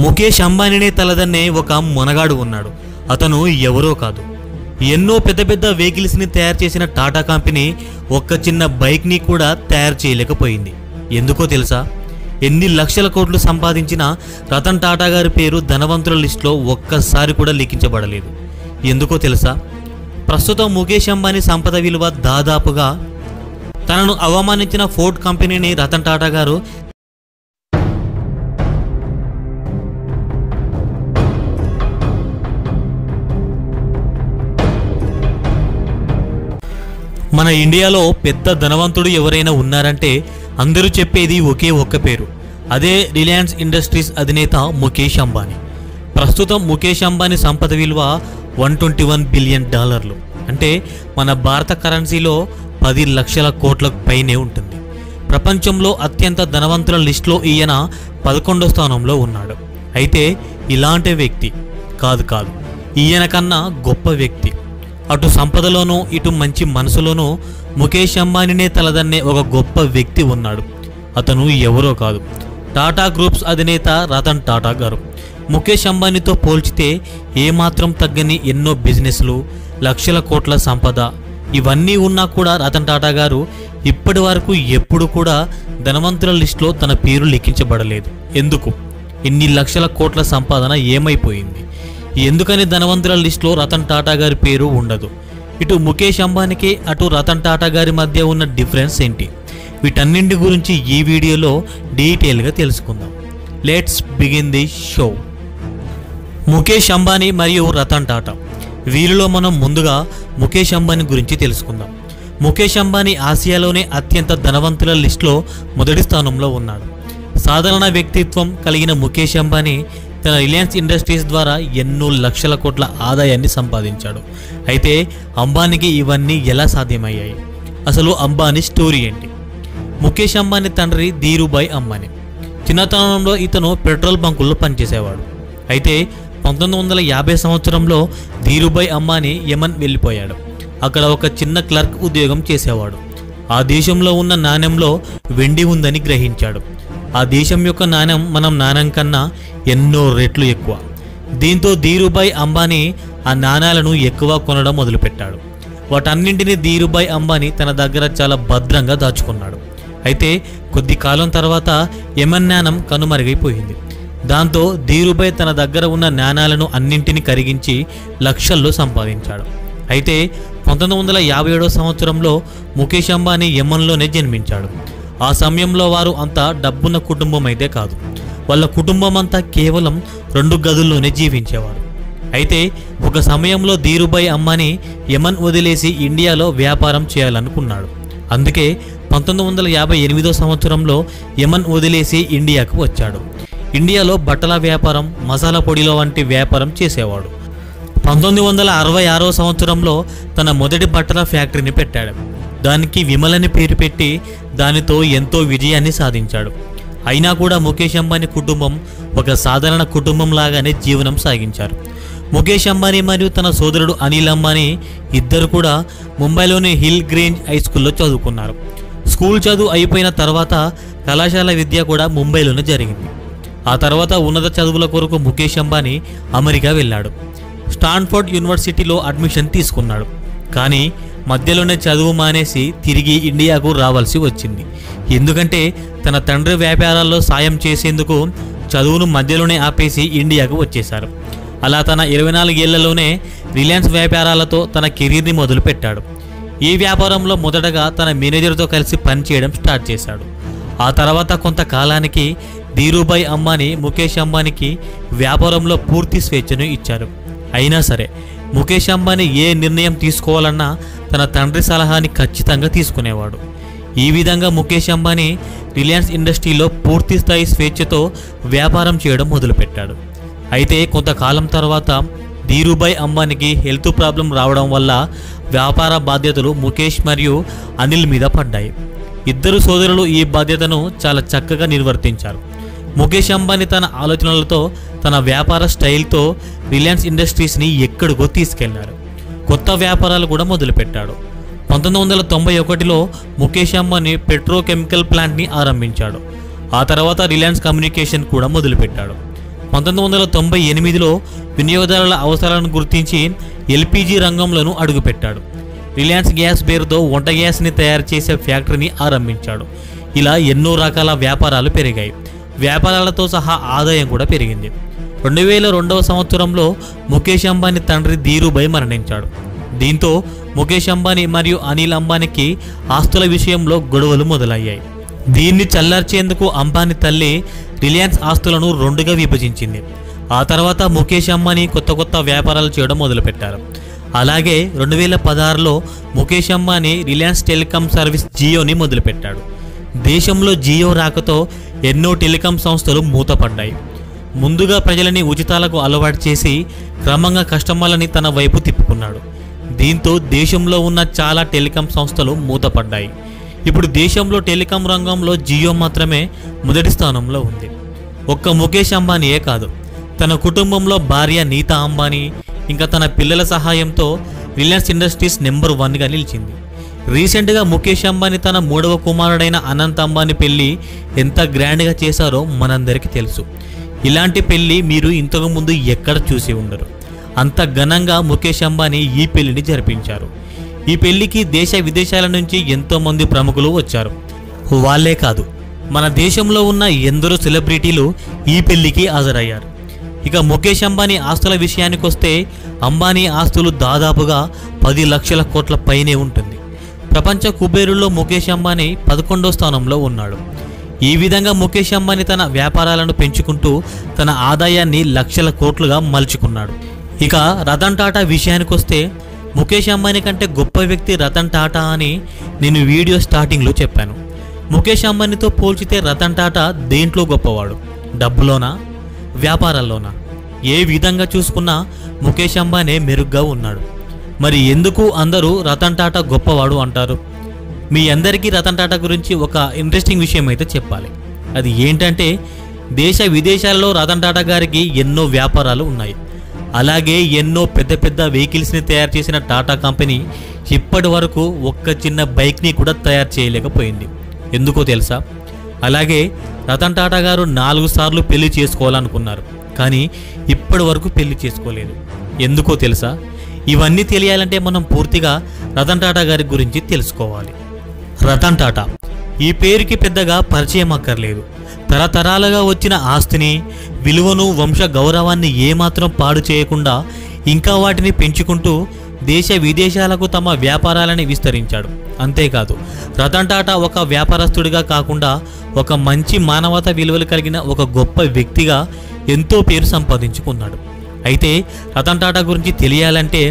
ముఖేష్ అంబానీనే తలదన్నే ఒక మొనగాడు ఉన్నాడు. అతను ఎవరో కాదు, ఎన్నో పెద్ద పెద్ద వెహికల్స్ని తయారు చేసిన టాటా కంపెనీ ఒక్క చిన్న బైక్ని కూడా తయారు చేయలేకపోయింది. ఎందుకో తెలుసా? ఎన్ని లక్షల కోట్లు సంపాదించిన రతన్ టాటా గారి పేరు ధనవంతుల లిస్టులో ఒక్కసారి కూడా లిఖించబడలేదు. ఎందుకో తెలుసా? ప్రస్తుతం ముఖేష్ అంబానీ సంపద విలువ దాదాపుగా తనను అవమానించిన ఫోర్డ్ కంపెనీని రతన్ టాటా గారు మన ఇండియాలో పెద్ద ధనవంతుడు ఎవరైనా ఉన్నారంటే అందరూ చెప్పేది ఒకే ఒక్క పేరు, అదే రిలయన్స్ ఇండస్ట్రీస్ అధినేత ముఖేష్ అంబానీ. ప్రస్తుతం ముఖేష్ అంబానీ సంపద విలువ $121 బిలియన్, అంటే మన భారత కరెన్సీలో 10 లక్షల కోట్లకు పైనే ఉంటుంది. ప్రపంచంలో అత్యంత ధనవంతుల లిస్టులో ఈయన 11వ స్థానంలో ఉన్నాడు. అయితే ఇలాంటి వ్యక్తి కాదు, ఈయన కన్నా గొప్ప వ్యక్తి. అటు సంపదలోనూ ఇటు మంచి మనసులోనూ ముఖేష్ అంబానీనే తలదన్నే ఒక గొప్ప వ్యక్తి ఉన్నాడు. అతను ఎవరో కాదు, టాటా గ్రూప్స్ అధినేత రతన్ టాటా గారు. ముఖేష్ అంబానీతో పోల్చితే ఏమాత్రం తగ్గని ఎన్నో బిజినెస్లు, లక్షల కోట్ల సంపద ఇవన్నీ ఉన్నా కూడా రతన్ టాటా గారు ఇప్పటి వరకు ఎప్పుడు కూడా ధనవంతుల లిస్టులో తన పేరు లిఖించబడలేదు. ఎందుకు? ఇన్ని లక్షల కోట్ల సంపాదన ఏమైపోయింది? ఎందుకని ధనవంతుల లిస్టులో రతన్ టాటా గారి పేరు ఉండదు? ఇటు ముఖేష్ అంబానీకి అటు రతన్ టాటా గారి మధ్య ఉన్న డిఫరెన్స్ ఏంటి? వీటన్నింటి గురించి ఈ వీడియోలో డీటెయిల్గా తెలుసుకుందాం. Let's begin the show. Mukesh Ambani మరియు రతన్ టాటా, వీరిలో మనం ముందుగా ముఖేష్ అంబానీ గురించి తెలుసుకుందాం. ముఖేష్ అంబానీ ఆసియాలోనే అత్యంత ధనవంతుల లిస్టులో మొదటి స్థానంలో ఉన్నాడు. సాధారణ వ్యక్తిత్వం కలిగిన ముఖేష్ అంబానీ తన రిలయన్స్ ఇండస్ట్రీస్ ద్వారా ఎన్నో లక్షల కోట్ల ఆదాయాన్ని సంపాదించాడు. అయితే అంబానీకి ఇవన్నీ ఎలా సాధ్యమయ్యాయి? అసలు అంబానీ స్టోరీ ఏంటి? ముఖేష్ అంబానీ తండ్రి ధీరుభాయ్ అంబానీ. చిన్నతనంలో ఇతను పెట్రోల్ బంకుల్లో పనిచేసేవాడు. అయితే 1950 సంవత్సరంలో ధీరుభాయ్ అంబానీ యమన్ వెళ్ళిపోయాడు. అక్కడ ఒక చిన్న క్లర్క్ ఉద్యోగం చేసేవాడు. ఆ దేశంలో ఉన్న నాణ్యంలో వెండి ఉందని గ్రహించాడు. ఆ దేశం యొక్క నాణ్యం మనం నాణ్యం కన్నా ఎన్నో రెట్లు ఎక్కువ. దీంతో ధీరుభాయ్ అంబానీ ఆ నాణాలను ఎక్కువ కొనడం మొదలుపెట్టాడు. వాటన్నింటినీ ధీరుభాయ్ అంబానీ తన దగ్గర చాలా భద్రంగా దాచుకున్నాడు. అయితే కొద్ది కాలం తర్వాత యమన్ నాణ్యం కనుమరుగైపోయింది. దాంతో ధీరుభాయ్ తన దగ్గర ఉన్న నాణాలను అన్నింటినీ కరిగించి లక్షల్లో సంపాదించాడు. అయితే 1957 సంవత్సరంలో ముఖేష్ అంబానీ యమన్లోనే జన్మించాడు. ఆ సమయంలో వారు అంతా డబ్బున్న కుటుంబం అయితే కాదు, వాళ్ళ కుటుంబం అంతా కేవలం 2 గదుల్లోనే జీవించేవారు. అయితే ఒక సమయంలో ధీరుభాయ్ అంబానీ యమన్ వదిలేసి ఇండియాలో వ్యాపారం చేయాలనుకున్నాడు. అందుకే 1958 సంవత్సరంలో యమన్ వదిలేసి ఇండియాకు వచ్చాడు. ఇండియాలో బట్టల వ్యాపారం, మసాలా పొడిలో వంటి వ్యాపారం చేసేవాడు. 1966 సంవత్సరంలో తన మొదటి బట్టల ఫ్యాక్టరీని పెట్టాడు. దానికి విమలని పేరు పెట్టి దానితో ఎంతో విజయాన్ని సాధించాడు. అయినా కూడా ముఖేష్ అంబానీ కుటుంబం ఒక సాధారణ కుటుంబం లాగానే జీవనం సాగించారు. ముఖేష్ అంబానీ మరియు తన సోదరుడు అనిల్ అంబానీ ఇద్దరు కూడా ముంబైలోని హిల్ గ్రేంజ్ హై స్కూల్లో చదువుకున్నారు. స్కూల్ చదువు అయిపోయిన తర్వాత కళాశాల విద్య కూడా ముంబైలోనే జరిగింది. ఆ తర్వాత ఉన్నత చదువుల కొరకు ముఖేష్ అంబానీ అమెరికా వెళ్ళాడు. స్టాన్ఫోర్డ్ యూనివర్సిటీలో అడ్మిషన్ తీసుకున్నాడు. కానీ మధ్యలోనే చదువు మానేసి తిరిగి ఇండియాకు రావాల్సి వచ్చింది. ఎందుకంటే తన తండ్రి వ్యాపారాల్లో సాయం చేసేందుకు చదువును మధ్యలోనే ఆపేసి ఇండియాకు వచ్చేశారు. అలా తన 24 ఏళ్లలోనే రిలయన్స్ వ్యాపారాలతో తన కెరీర్ని మొదలుపెట్టాడు. ఈ వ్యాపారంలో మొదటగా తన మేనేజర్తో కలిసి పనిచేయడం స్టార్ట్ చేశాడు. ఆ తర్వాత కొంతకాలానికి ధీరుభాయ్ అంబానీ ముఖేష్ అంబానీకి వ్యాపారంలో పూర్తి స్వేచ్ఛను ఇచ్చారు. అయినా సరే ముఖేష్ అంబానీ ఏ నిర్ణయం తీసుకోవాలన్నా తన తండ్రి సలహాని ఖచ్చితంగా తీసుకునేవాడు. ఈ విధంగా ముఖేష్ అంబానీ రిలయన్స్ ఇండస్ట్రీలో పూర్తి స్థాయి స్వేచ్ఛతో వ్యాపారం చేయడం మొదలుపెట్టాడు. అయితే కొంతకాలం తర్వాత ధీరుభాయ్ అంబానీకి హెల్త్ ప్రాబ్లం రావడం వల్ల వ్యాపార బాధ్యతలు ముఖేష్ మరియు అనిల్ మీద పడ్డాయి. ఇద్దరు సోదరులు ఈ బాధ్యతను చాలా చక్కగా నిర్వర్తించారు. ముఖేష్ అంబానీ తన ఆలోచనలతో, తన వ్యాపార స్టైల్తో రిలయన్స్ ఇండస్ట్రీస్ని ఎక్కడికో తీసుకెళ్లారు. కొత్త వ్యాపారాలు కూడా మొదలుపెట్టాడు. 1991లో ముఖేష్ అంబానీ పెట్రోకెమికల్ ప్లాంట్ని ఆరంభించాడు. ఆ తర్వాత రిలయన్స్ కమ్యూనికేషన్ కూడా మొదలుపెట్టాడు. 1998లో వినియోగదారుల అవసరాలను గుర్తించి ఎల్పిజి రంగంలోనూ అడుగుపెట్టాడు. రిలయన్స్ గ్యాస్ పేరుతో వంట గ్యాస్ని తయారు చేసే ఫ్యాక్టరీని ఆరంభించాడు. ఇలా ఎన్నో రకాల వ్యాపారాలు పెరిగాయి. వ్యాపారాలతో సహా ఆదాయం కూడా పెరిగింది. 2002వ సంవత్సరంలో ముఖేష్ అంబానీ తండ్రి ధీరుభాయ్ మరణించాడు. దీంతో ముఖేష్ అంబానీ మరియు అనిల్ అంబానీకి ఆస్తుల విషయంలో గొడవలు మొదలయ్యాయి. దీన్ని చల్లార్చేందుకు అంబానీ తల్లి రిలయన్స్ ఆస్తులను రెండుగా విభజించింది. ఆ తర్వాత ముఖేష్ అంబానీ కొత్త వ్యాపారాలు చేయడం మొదలుపెట్టారు. అలాగే 2016లో ముఖేష్ అంబానీ రిలయన్స్ టెలికాం సర్వీస్ జియోని మొదలుపెట్టాడు. దేశంలో జియో రాకతో ఎన్నో టెలికాం సంస్థలు మూతపడ్డాయి. ముందుగా ప్రజలని ఉచితాలకు అలవాటు చేసి క్రమంగా కస్టమర్లని తన వైపు తిప్పుకున్నాడు. దీంతో దేశంలో ఉన్న చాలా టెలికాం సంస్థలు మూతపడ్డాయి. ఇప్పుడు దేశంలో టెలికాం రంగంలో జియో మాత్రమే మొదటి స్థానంలో ఉంది. ఒక్క ముఖేష్ అంబానీయే కాదు, తన కుటుంబంలో భార్య నీతా అంబానీ ఇంకా తన పిల్లల సహాయంతో రిలయన్స్ ఇండస్ట్రీస్ నెంబర్ 1గా నిలిచింది. రీసెంట్గా ముఖేష్ అంబానీ తన 3వ కుమారుడైన అనంత్ అంబానీ పెళ్లి ఎంత గ్రాండ్గా చేశారో మనందరికీ తెలుసు. ఇలాంటి పెళ్లి మీరు ఇంతకుముందు ఎక్కడ చూసి ఉండరు. అంత ఘనంగా ముఖేష్ అంబానీ ఈ పెళ్లిని జరిపించారు. ఈ పెళ్లికి దేశ విదేశాల నుంచి ఎంతోమంది ప్రముఖులు వచ్చారు. వాళ్ళే కాదు, మన దేశంలో ఉన్న ఎందరో సెలబ్రిటీలు ఈ పెళ్లికి హాజరయ్యారు. ఇక ముఖేష్ అంబానీ ఆస్తుల విషయానికి వస్తే అంబానీ ఆస్తులు దాదాపుగా 10 లక్షల కోట్ల పైనే ఉంటుంది. ప్రపంచ కుబేరుల్లో ముఖేష్ అంబానీ 11వ స్థానంలో ఉన్నాడు. ఈ విధంగా ముఖేష్ అంబానీ తన వ్యాపారాలను పెంచుకుంటూ తన ఆదాయాన్ని లక్షల కోట్లుగా మలుచుకున్నాడు. ఇక రతన్ టాటా విషయానికి వస్తే ముఖేష్ అంబానీ కంటే గొప్ప వ్యక్తి రతన్ టాటా అని నేను వీడియో స్టార్టింగ్లో చెప్పాను. ముఖేష్ అంబానీతో పోల్చితే రతన్ టాటా దేంట్లో గొప్పవాడు? డబ్బులోనా, వ్యాపారాల్లోనా? ఏ విధంగా చూసుకున్నా ముఖేష్ అంబానీ మెరుగ్గా ఉన్నాడు. మరి ఎందుకు అందరూ రతన్ టాటా గొప్పవాడు అంటారు? మీ అందరికీ రతన్ టాటా గురించి ఒక ఇంట్రెస్టింగ్ విషయం అయితే చెప్పాలి. అది ఏంటంటే దేశ విదేశాలలో రతన్ టాటా గారికి ఎన్నో వ్యాపారాలు ఉన్నాయి. అలాగే ఎన్నో పెద్ద వెహికల్స్ని తయారు చేసిన టాటా కంపెనీ ఇప్పటి వరకు ఒక్క చిన్న బైక్ని కూడా తయారు చేయలేకపోయింది. ఎందుకో తెలుసా? అలాగే రతన్ టాటా గారు 4 సార్లు పెళ్లి చేసుకోవాలనుకున్నారు, కానీ ఇప్పటి వరకు పెళ్లి చేసుకోలేదు. ఎందుకో తెలుసా? ఇవన్నీ తెలియాలంటే మనం పూర్తిగా రతన్ టాటా గారి గురించి తెలుసుకోవాలి. రతన్ టాటా ఈ పేరుకి పెద్దగా పరిచయం అక్కర్లేదు. తరతరాలుగా వచ్చిన ఆస్తిని, విలువను, వంశ గౌరవాన్ని ఏమాత్రం పాడు చేయకుండా ఇంకా వాటిని పెంచుకుంటూ దేశ విదేశాలకు తమ వ్యాపారాలని విస్తరించాడు. అంతేకాదు, రతన్ టాటా ఒక వ్యాపారస్తుడిగా కాకుండా ఒక మంచి మానవతా విలువలు కలిగిన ఒక గొప్ప వ్యక్తిగా ఎంతో పేరు సంపాదించుకున్నాడు. అయితే రతన్ టాటా గురించి తెలియాలంటే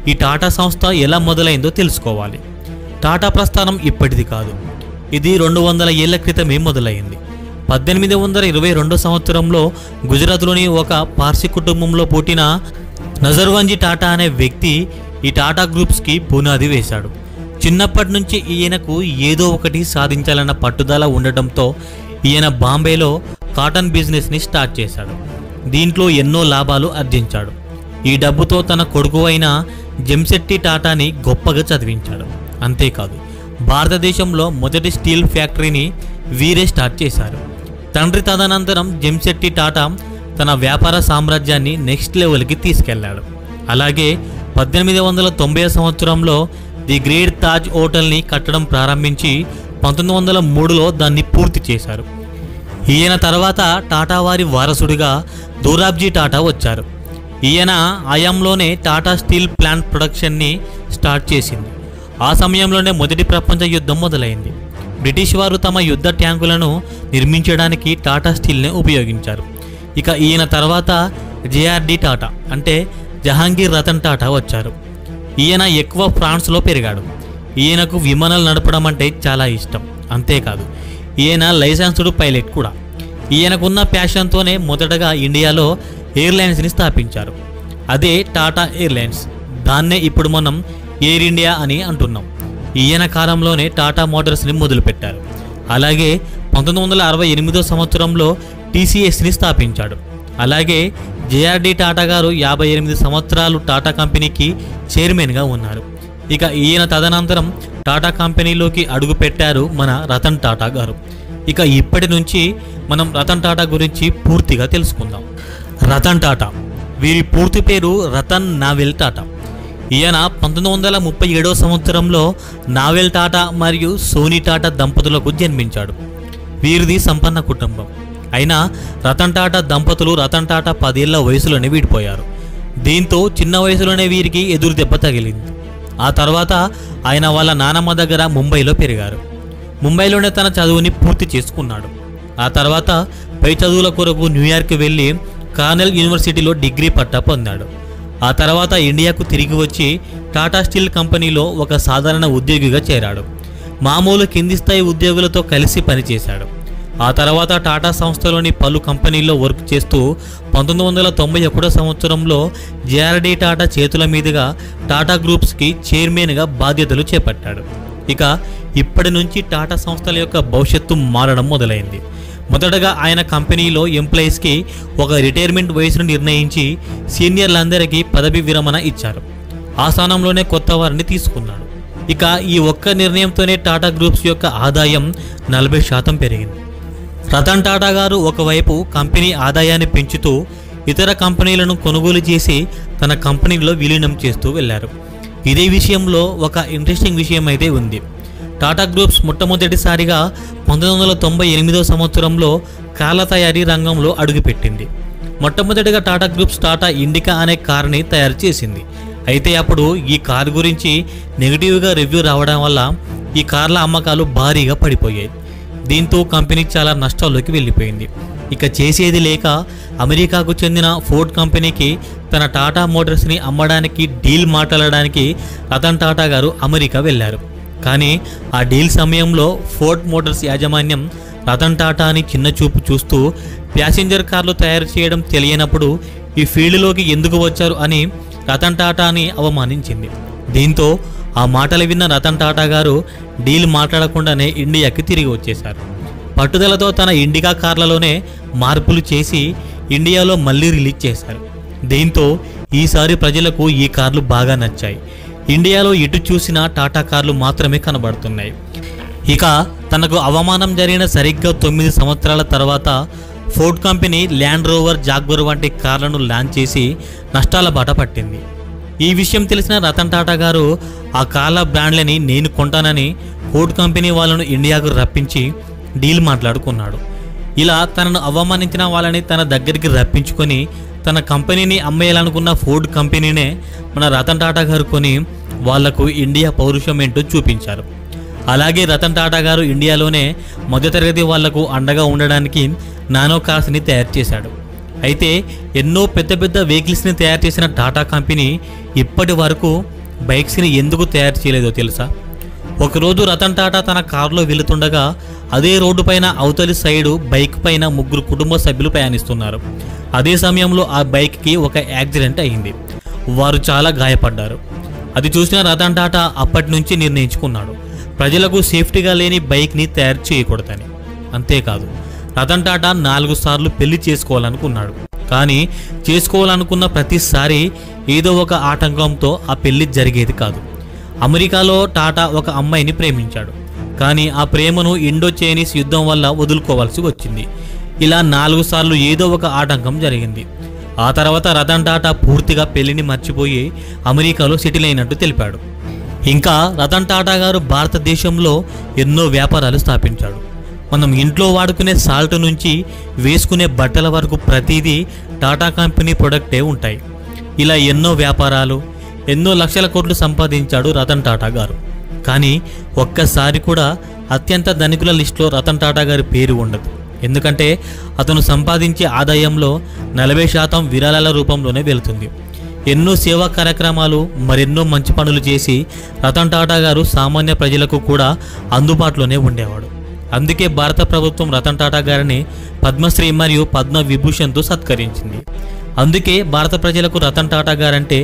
ఈ టాటా సంస్థ ఎలా మొదలైందో తెలుసుకోవాలి. టాటా ప్రస్థానం ఇప్పటిది కాదు, ఇది 200 ఏళ్ల క్రితమే మొదలైంది. 1822 సంవత్సరంలో గుజరాత్లోని ఒక పార్సీ కుటుంబంలో పుట్టిన నజర్వంజీ టాటా అనే వ్యక్తి ఈ టాటా గ్రూప్స్కి పునాది వేశాడు. చిన్నప్పటి నుంచి ఈయనకు ఏదో ఒకటి సాధించాలన్న పట్టుదల ఉండటంతో ఈయన బాంబేలో కాటన్ బిజినెస్ని స్టార్ట్ చేశాడు. దీంట్లో ఎన్నో లాభాలు ఆర్జించాడు. ఈ డబ్బుతో తన కొడుకు అయిన జంషెడ్జీ టాటాని గొప్పగా చదివించాడు. అంతేకాదు, భారతదేశంలో మొదటి స్టీల్ ఫ్యాక్టరీని వీరే స్టార్ట్ చేశారు. తండ్రి తదనంతరం జంషెడ్జీ టాటా తన వ్యాపార సామ్రాజ్యాన్ని నెక్స్ట్ లెవెల్కి తీసుకెళ్లాడు. అలాగే 1890 సంవత్సరంలో ది గ్రేట్ తాజ్ హోటల్ని కట్టడం ప్రారంభించి 1903లో దాన్ని పూర్తి చేశారు. ఈయన తర్వాత టాటా వారి వారసుడిగా దోరాబ్జీ టాటా వచ్చారు. ఈయన హయాంలోనే టాటా స్టీల్ ప్లాంట్ ప్రొడక్షన్ని స్టార్ట్ చేసింది. ఆ సమయంలోనే మొదటి ప్రపంచ యుద్ధం మొదలైంది. బ్రిటిష్ వారు తమ యుద్ధ ట్యాంకులను నిర్మించడానికి టాటా స్టీల్ని ఉపయోగించారు. ఇక ఈయన తర్వాత జేఆర్డి టాటా అంటే జహాంగీర్ రతన్ టాటా వచ్చారు. ఈయన ఎక్కువ ఫ్రాన్స్లో పెరిగాడు. ఈయనకు విమానాలు నడపడం అంటే చాలా ఇష్టం. అంతేకాదు, ఈయన లైసెన్స్డ్ పైలట్ కూడా. ఈయనకున్న ప్యాషన్తోనే మొదటగా ఇండియాలో ఎయిర్లైన్స్ని స్థాపించారు. అదే టాటా ఎయిర్లైన్స్. దాన్నే ఇప్పుడు మనం ఎయిర్ ఇండియా అని అంటున్నాం. ఈయన కాలంలోనే టాటా మోటార్స్ని మొదలుపెట్టారు. అలాగే 1968 సంవత్సరంలో టీసీఎస్ని స్థాపించాడు. అలాగే జేఆర్డి టాటా గారు 58 సంవత్సరాలు టాటా కంపెనీకి చైర్మన్గా ఉన్నారు. ఇక ఈయన తదనంతరం టాటా కంపెనీలోకి అడుగుపెట్టారు మన రతన్ టాటా గారు. ఇక ఇప్పటి నుంచి మనం రతన్ టాటా గురించి పూర్తిగా తెలుసుకుందాం. రతన్ టాటా. వీరి పూర్తి పేరు రతన్ నావెల్ టాటా. ఈయన 1937వ సంవత్సరంలో నావెల్ టాటా మరియు సోనీ టాటా దంపతులకు జన్మించాడు. వీరిది సంపన్న కుటుంబం. అయినా రతన్ టాటా దంపతులు రతన్ టాటా 10 ఏళ్ల వయసులోనే విడిపోయారు. దీంతో చిన్న వయసులోనే వీరికి ఎదురు దెబ్బ తగిలింది. ఆ తర్వాత ఆయన వాళ్ళ నానమ్మ దగ్గర ముంబైలో పెరిగారు. ముంబైలోనే తన చదువుని పూర్తి చేసుకున్నాడు. ఆ తర్వాత పై చదువుల కొరకు న్యూయార్క్ వెళ్ళి కార్నెల్ యూనివర్సిటీలో డిగ్రీ పట్టా పొందాడు. ఆ తర్వాత ఇండియాకు తిరిగి వచ్చి టాటా స్టీల్ కంపెనీలో ఒక సాధారణ ఉద్యోగిగా చేరాడు. మామూలు కింది స్థాయి ఉద్యోగులతో కలిసి పనిచేశాడు. ఆ తర్వాత టాటా సంస్థలోని పలు కంపెనీల్లో వర్క్ చేస్తూ 1991 సంవత్సరంలో జేఆర్డీ టాటా చేతుల మీదుగా టాటా గ్రూప్స్కి చైర్మన్గా బాధ్యతలు చేపట్టాడు. ఇక ఇప్పటి నుంచి టాటా సంస్థల యొక్క భవిష్యత్తు మారడం మొదలైంది. మొదటగా ఆయన కంపెనీలో ఎంప్లాయీస్కి ఒక రిటైర్మెంట్ వయసును నిర్ణయించి సీనియర్లందరికీ పదవి విరమణ ఇచ్చారు. ఆ స్థానంలోనే కొత్త వారిని తీసుకున్నాడు. ఇక ఈ ఒక్క నిర్ణయంతోనే టాటా గ్రూప్స్ యొక్క ఆదాయం 40% పెరిగింది. రతన్ టాటా గారు ఒకవైపు కంపెనీ ఆదాయాన్ని పెంచుతూ ఇతర కంపెనీలను కొనుగోలు చేసి తన కంపెనీలో విలీనం చేస్తూ వెళ్ళారు. ఇదే విషయంలో ఒక ఇంట్రెస్టింగ్ విషయం అయితే ఉంది. టాటా గ్రూప్స్ మొట్టమొదటిసారిగా 1998వ సంవత్సరంలో కార్ల తయారీ రంగంలో అడుగుపెట్టింది. మొట్టమొదటిగా టాటా గ్రూప్స్ టాటా ఇండికా అనే కార్ని తయారు చేసింది. అయితే అప్పుడు ఈ కారు గురించి నెగిటివ్గా రివ్యూ రావడం వల్ల ఈ కార్ల అమ్మకాలు భారీగా పడిపోయాయి. దీంతో కంపెనీ చాలా నష్టాల్లోకి వెళ్ళిపోయింది. ఇక చేసేది లేక అమెరికాకు చెందిన ఫోర్డ్ కంపెనీకి తన టాటా మోటార్స్ని అమ్మడానికి డీల్ మాట్లాడడానికి రతన్ టాటా గారు అమెరికా వెళ్ళారు. కానీ ఆ డీల్ సమయంలో ఫోర్డ్ మోటార్స్ యాజమాన్యం రతన్ టాటాని చిన్న చూపు చూస్తూ ప్యాసింజర్ కార్లు తయారు చేయడం తెలియనప్పుడు ఈ ఫీల్డ్లోకి ఎందుకు వచ్చారు అని రతన్ టాటాని అవమానించింది. దీంతో ఆ మాటలు విన్న రతన్ టాటా గారు డీల్ మాట్లాడకుండానే ఇండియాకి తిరిగి వచ్చేశారు. పట్టుదలతో తన ఇండికా కార్లలోనే మార్పులు చేసి ఇండియాలో మళ్ళీ రిలీజ్ చేశారు. దీంతో ఈసారి ప్రజలకు ఈ కార్లు బాగా నచ్చాయి. ఇండియాలో ఎటు చూసినా టాటా కార్లు మాత్రమే కనబడుతున్నాయి. ఇక తనకు అవమానం జరిగిన సరిగ్గా 9 సంవత్సరాల తర్వాత Ford company land rover, Jaguar వంటి కార్లను లాంచ్ చేసి నష్టాల బాట పట్టింది. ఈ విషయం తెలిసిన రతన్ టాటా గారు ఆ కార్ల బ్రాండ్లని నేను కొంటానని ఫోర్డ్ కంపెనీ వాళ్ళను ఇండియాకు రప్పించి డీల్ మాట్లాడుకున్నాడు. ఇలా తనను అవమానించిన వాళ్ళని తన దగ్గరికి రప్పించుకొని తన కంపెనీని అమ్మేయాలనుకున్న ఫోర్డ్ కంపెనీనే మన రతన్ టాటా గారు కొని వాళ్లకు ఇండియా పౌరుషం ఏంటో చూపించారు. అలాగే రతన్ టాటా గారు ఇండియాలోనే మధ్యతరగతి వాళ్లకు అండగా ఉండడానికి నానో కార్స్ని తయారు చేశాడు. అయితే ఎన్నో పెద్ద పెద్ద వెహికల్స్ని తయారు చేసిన టాటా కంపెనీ ఇప్పటి వరకు బైక్స్ని ఎందుకు తయారు చేయలేదో తెలుసా? ఒకరోజు రతన్ టాటా తన కారులో వెళుతుండగా అదే రోడ్డు పైన అవతలి సైడు బైక్ పైన 3 కుటుంబ సభ్యులు ప్రయాణిస్తున్నారు. అదే సమయంలో ఆ బైక్కి ఒక యాక్సిడెంట్ అయింది. వారు చాలా గాయపడ్డారు. అది చూసిన రతన్ టాటా అప్పటి నుంచి నిర్ణయించుకున్నాడు ప్రజలకు సేఫ్టీగా లేని బైక్ని తయారు చేయకూడదని. అంతేకాదు రతన్ టాటా 4 సార్లు పెళ్లి చేసుకోవాలనుకున్నాడు. కానీ చేసుకోవాలనుకున్న ప్రతిసారి ఏదో ఒక ఆటంకంతో ఆ పెళ్లి జరిగేది కాదు. అమెరికాలో టాటా ఒక అమ్మాయిని ప్రేమించాడు. కానీ ఆ ప్రేమను ఇండో చైనీస్ యుద్ధం వల్ల వదులుకోవాల్సి వచ్చింది. ఇలా 4 సార్లు ఏదో ఒక ఆటంకం జరిగింది. ఆ తర్వాత రతన్ టాటా పూర్తిగా పెళ్లిని మర్చిపోయి అమెరికాలో సెటిల్ అయినట్టు తెలిపాడు. ఇంకా రతన్ టాటా గారు భారతదేశంలో ఎన్నో వ్యాపారాలు స్థాపించాడు. మనం ఇంట్లో వాడుకునే సాల్ట్ నుంచి వేసుకునే బట్టల వరకు ప్రతిదీ టాటా కంపెనీ ప్రొడక్టే ఉంటాయి. ఇలా ఎన్నో వ్యాపారాలు, ఎన్నో లక్షల కోట్లు సంపాదించాడు రతన్ టాటా గారు. కానీ ఒక్కసారి కూడా అత్యంత ధనికుల లిస్టులో రతన్ టాటా గారి పేరు ఉండదు. ఎందుకంటే అతను సంపాదించే ఆదాయంలో 40% విరాళాల రూపంలోనే వెళుతుంది. ఎన్నో సేవా కార్యక్రమాలు, మరెన్నో మంచి పనులు చేసి రతన్ టాటా గారు సామాన్య ప్రజలకు కూడా అందుబాటులోనే ఉండేవాడు. అందుకే భారత ప్రభుత్వం రతన్ టాటా గారిని పద్మశ్రీ మరియు పద్మ విభూషణ్తో సత్కరించింది. అందుకే భారత ప్రజలకు రతన్ టాటా గారంటే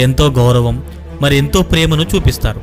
ఎంతో గౌరవం, మరెంతో ప్రేమను చూపిస్తారు.